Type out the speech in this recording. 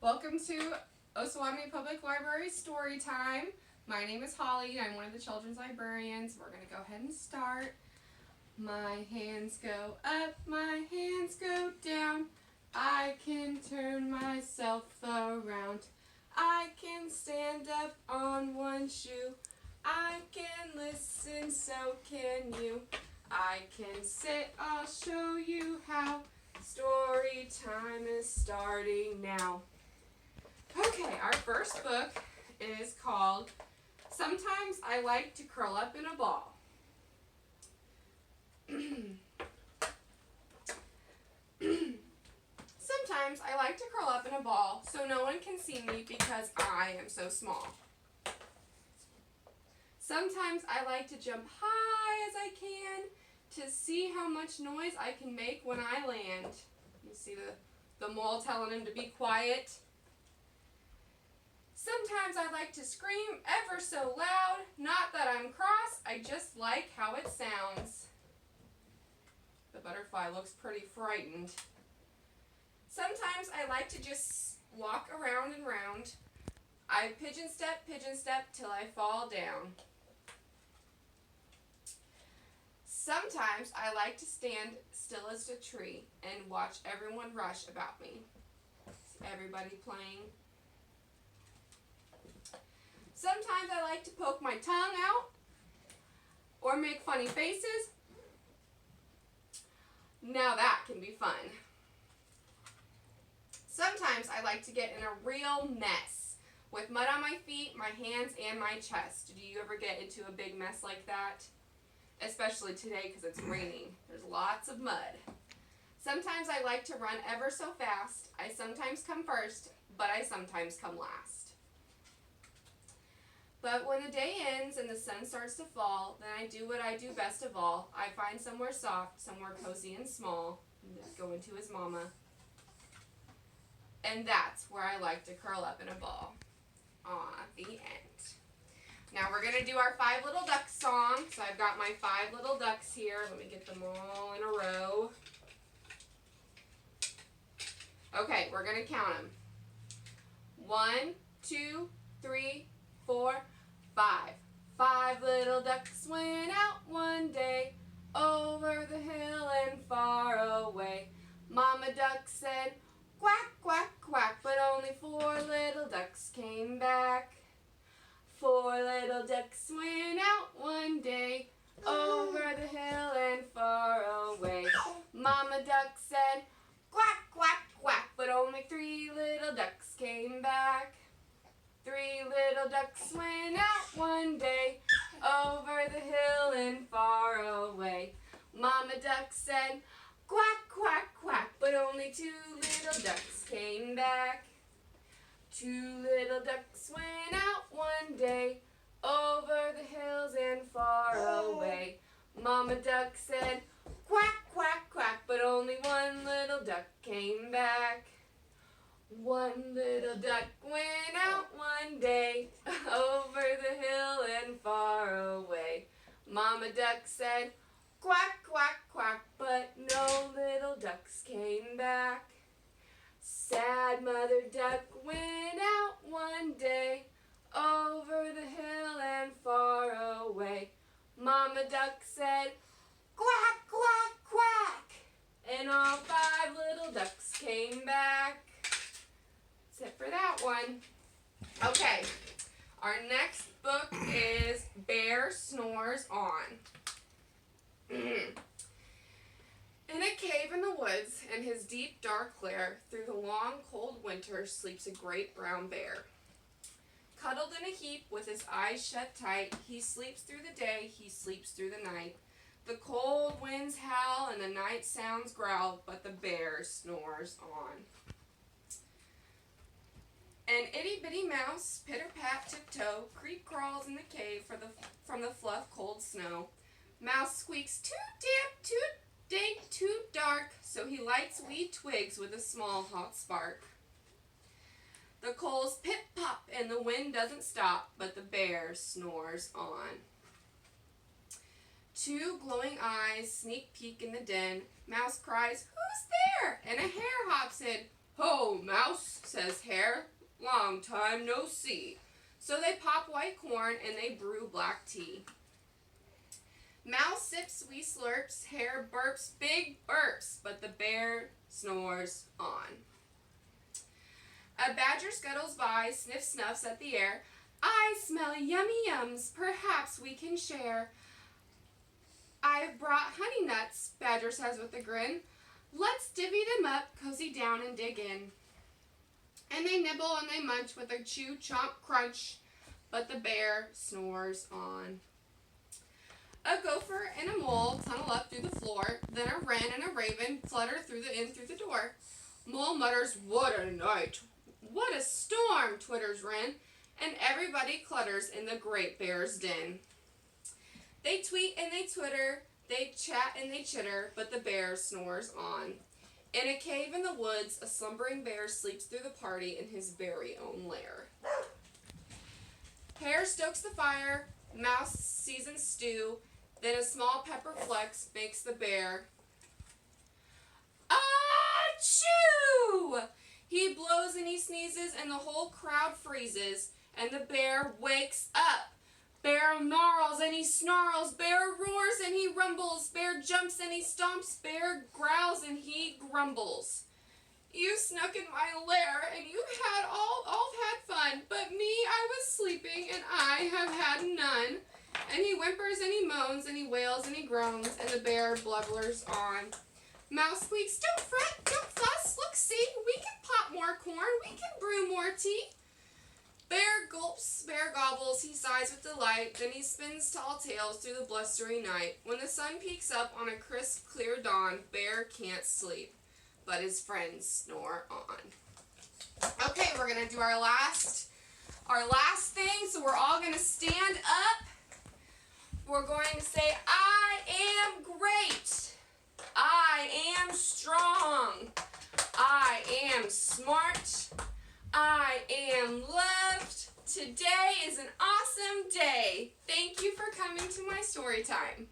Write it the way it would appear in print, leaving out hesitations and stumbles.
Welcome to Osawatomie Public Library Story Time. My name is Holly and I'm one of the children's librarians. We're going to go ahead and start. My hands go up, my hands go down. I can turn myself around. I can stand up on one shoe. I can listen, so can you. I can sit, I'll show you how. Story time is starting now. Okay, our first book is called Sometimes I Like to Curl Up in a Ball. Sometimes I like to curl up in a ball so no one can see me because I am so small. Sometimes I like to jump high as I can to see how much noise I can make when I land. You see the mole telling him to be quiet. Sometimes I like to scream ever so loud, not that I'm cross, I just like how it sounds. The butterfly looks pretty frightened. Sometimes I like to just walk around and round. I pigeon step till I fall down. Sometimes I like to stand still as a tree and watch everyone rush about me. See everybody playing. Sometimes I like to poke my tongue out or make funny faces. Now that can be fun. Sometimes I like to get in a real mess with mud on my feet, my hands, and my chest. Do you ever get into a big mess like that? Especially today because it's raining. There's lots of mud. Sometimes I like to run ever so fast. I sometimes come first, but I sometimes come last. But when the day ends and the sun starts to fall, then I do what I do best of all. I find somewhere soft, somewhere cozy and small, and go into his mama. And that's where I like to curl up in a ball. Aw, the end. Now we're going to do our 5 Little Ducks song. So I've got my 5 little ducks here. Let me get them all in a row. Okay, we're going to count them. 1, 2, 3, 4, 5. 5 little ducks went out one day over the hill and far away. Mama duck said, quack, quack, quack, but only 4 little ducks came back. 4 little ducks went out one day over the hill and far away. Mama duck said, quack, quack, quack, but only 3 little ducks came back. 3 little ducks went out one day over the hill and far away. Mama duck said, quack, quack, quack, but only 2 little ducks came back. 2 little ducks went out one day over the hills and far away. Mama duck said, quack, quack, quack, but only 1 little duck came back. 1 little duck went out one day over the hill and far away. Mama duck said, quack, quack, quack, but no little ducks came back. Sad mother duck went out one day over the hill and far away. Mama duck said, quack, quack, quack, and all 5 little ducks came back. That's it for that one. Okay, our next book is Bear Snores On. In a cave in the woods, in his deep dark lair, through the long cold winter sleeps a great brown bear. Cuddled in a heap with his eyes shut tight, he sleeps through the day, he sleeps through the night. The cold winds howl and the night sounds growl, but the bear snores on. An itty-bitty mouse, pitter-pat, tiptoe, creep-crawls in the cave from the fluff cold snow. Mouse squeaks, toot damp, toot dank, toot dark, so he lights wee twigs with a small hot spark. The coals pip-pop and the wind doesn't stop, but the bear snores on. 2 glowing eyes sneak peek in the den. Mouse cries, who's there? And a hare hops in. Ho, Mouse, says Hare, long time no see. So they pop white corn and they brew black tea. Mouse sips wee slurps, Hare burps big burps, but the bear snores on. A badger scuttles by, sniff snuffs at the air. I smell yummy yums, perhaps we can share. I've brought honey nuts, Badger says with a grin. Let's divvy them up, cozy down and dig in. And they nibble and they munch with a chew, chomp, crunch, but the bear snores on. A gopher and a mole tunnel up through the floor, then a wren and a raven flutter through the door. Mole mutters, what a night! What a storm, twitters wren, and everybody clutters in the great bear's den. They tweet and they twitter, they chat and they chitter, but the bear snores on. In a cave in the woods, a slumbering bear sleeps through the party in his very own lair. Hare stokes the fire, mouse seasons stew, then a small pepper flex makes the bear achoo! He blows and he sneezes and the whole crowd freezes and the bear wakes up. Bear gnarls and he snarls, bear roars and he rumbles, bear jumps and he stomps, bear growls and he grumbles. You snuck in my lair and you had all had fun, but me, I was sleeping and I have had none. And he whimpers and he moans and he wails and he groans and the bear blubbers on. Mouse squeaks, don't fret, don't fuss, look see, we can pop more corn, we can brew more tea. Bear gulps, bear gobbles, he sighs with delight, then he spins tall tales through the blustery night. When the sun peeks up on a crisp, clear dawn, Bear can't sleep, but his friends snore on. Okay, we're going to do our last thing, so we're all going to stand up. We're going to say, I am great. I am strong. I am smart. I am loved. Today is an awesome day. Thank you for coming to my story time.